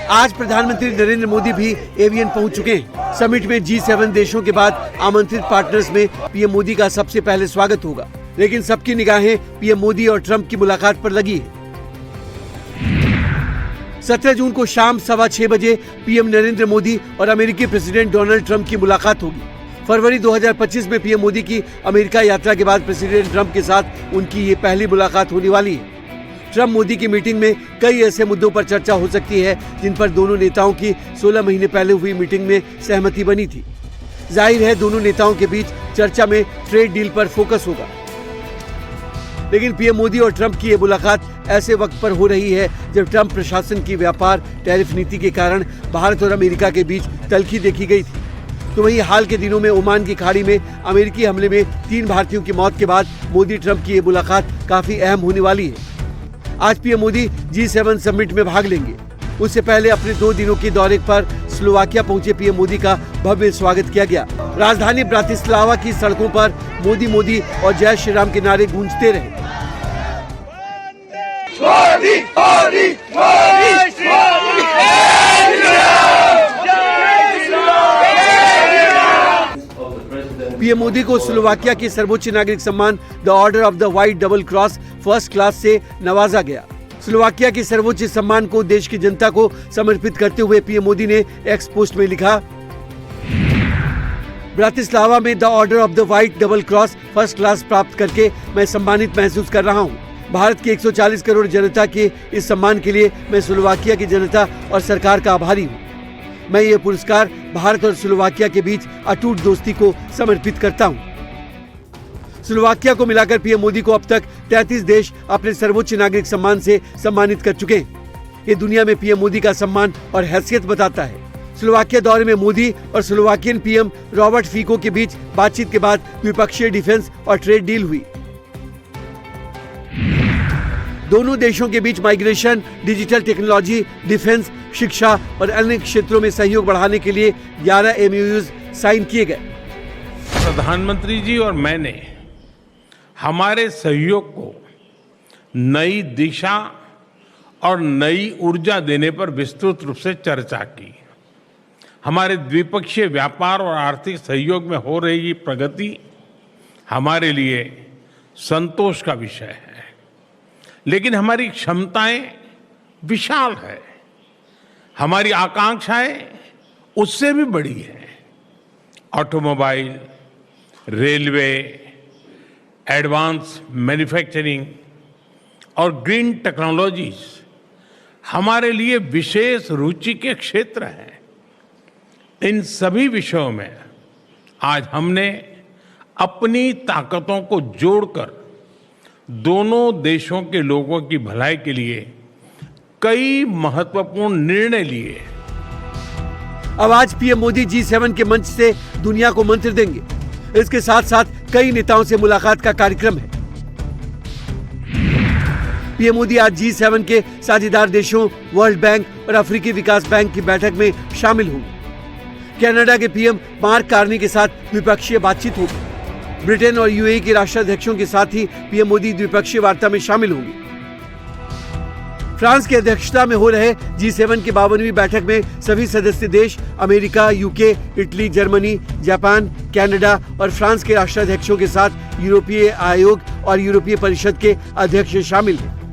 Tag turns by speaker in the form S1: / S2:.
S1: आज प्रधानमंत्री नरेंद्र मोदी भी एवियन पहुंच चुके हैं। समिट में G7 देशों के बाद आमंत्रित पार्टनर्स में पीएम मोदी का सबसे पहले स्वागत होगा, लेकिन सबकी निगाहें पीएम मोदी और ट्रंप की मुलाकात पर लगी है। 17 जून को शाम 6:15 बजे पीएम नरेंद्र मोदी और अमेरिकी प्रेसिडेंट डोनाल्ड ट्रंप की मुलाकात होगी। फरवरी 2025 में पीएम मोदी की अमेरिका यात्रा के बाद प्रेसिडेंट ट्रंप के साथ उनकी ये पहली मुलाकात होने वाली है। ट्रंप मोदी की मीटिंग में कई ऐसे मुद्दों पर चर्चा हो सकती है जिन पर दोनों नेताओं की 16 महीने पहले हुई मीटिंग में सहमति बनी थी। जाहिर है दोनों नेताओं के बीच चर्चा में ट्रेड डील पर फोकस होगा, लेकिन पीएम मोदी और ट्रंप की ये मुलाकात ऐसे वक्त पर हो रही है जब ट्रंप प्रशासन की व्यापार टैरिफ नीति के कारण भारत और अमेरिका के बीच तल्खी देखी गई थी। तो वहीं हाल के दिनों में ओमान की खाड़ी में अमेरिकी हमले में 3 भारतीयों की मौत के बाद मोदी ट्रंप की ये मुलाकात काफी अहम होने वाली है। आज पीएम मोदी G7 समिट में भाग लेंगे। उससे पहले अपने 2 दिनों के दौरे पर स्लोवाकिया पहुंचे पीएम मोदी का भव्य स्वागत किया गया। राजधानी ब्रातिस्लावा की सड़कों पर मोदी मोदी और जय श्री राम के नारे गूंजते रहे। पीएम मोदी को स्लोवाकिया के सर्वोच्च नागरिक सम्मान the order of the white double cross first class से नवाजा गया। स्लोवाकिया के सर्वोच्च सम्मान को देश की जनता को समर्पित करते हुए पीएम मोदी ने एक्स पोस्ट में लिखा, ब्रातिस्लावा में the order of the white double cross first class प्राप्त करके मैं सम्मानित महसूस कर रहा हूँ। भारत की 140 करोड़ जनता के इस सम्मान के लिए मैं स्लोवाकिया की जनता और सरकार का आभारी हूँ। मैं ये पुरस्कार भारत और स्लोवाकिया के बीच अटूट दोस्ती को समर्पित करता हूँ। स्लोवाकिया को मिलाकर पीएम मोदी को अब तक 33 देश अपने सर्वोच्च नागरिक सम्मान से सम्मानित कर चुके हैं। ये दुनिया में पीएम मोदी का सम्मान और हैसियत बताता है। स्लोवाकिया दौरे में मोदी और स्लोवाकियन पीएम रॉबर्ट फीको के बीच बातचीत के बाद द्विपक्षीय डिफेंस और ट्रेड डील हुई। दोनों देशों के बीच माइग्रेशन, डिजिटल टेक्नोलॉजी, डिफेंस, शिक्षा और अन्य क्षेत्रों में सहयोग बढ़ाने के लिए 11 MOUs साइन किए गए।
S2: प्रधानमंत्री जी और मैंने हमारे सहयोग को नई दिशा और नई ऊर्जा देने पर विस्तृत रूप से चर्चा की। हमारे द्विपक्षीय व्यापार और आर्थिक सहयोग में हो रही प्रगति हमारे लिए संतोष का विषय है, लेकिन हमारी क्षमताएं विशाल है, हमारी आकांक्षाएं उससे भी बड़ी है। ऑटोमोबाइल, रेलवे, एडवांस मैन्युफैक्चरिंग और ग्रीन टेक्नोलॉजीज हमारे लिए विशेष रुचि के क्षेत्र हैं। इन सभी विषयों में आज हमने अपनी ताकतों को जोड़कर दोनों देशों के लोगों की भलाई के लिए कई महत्वपूर्ण निर्णय लिए।
S1: अब आज पीएम मोदी G7 के मंच से दुनिया को मंत्र देंगे। इसके साथ साथ कई नेताओं से मुलाकात का कार्यक्रम है। पीएम मोदी आज G7 के साझेदार देशों वर्ल्ड बैंक और अफ्रीकी विकास बैंक की बैठक में शामिल होंगे। कनाडा के पीएम मार्क कार्नी के साथ द्विपक्षीय बातचीत होगी। ब्रिटेन और UAE के राष्ट्राध्यक्षों के साथ ही पीएम मोदी द्विपक्षीय वार्ता में शामिल होंगे। फ्रांस की अध्यक्षता में हो रहे G7 की 52वीं बैठक में सभी सदस्य देश America, UK, Italy, Germany, Japan, Canada और फ्रांस के राष्ट्राध्यक्षों के साथ यूरोपीय आयोग और यूरोपीय परिषद के अध्यक्ष शामिल हैं।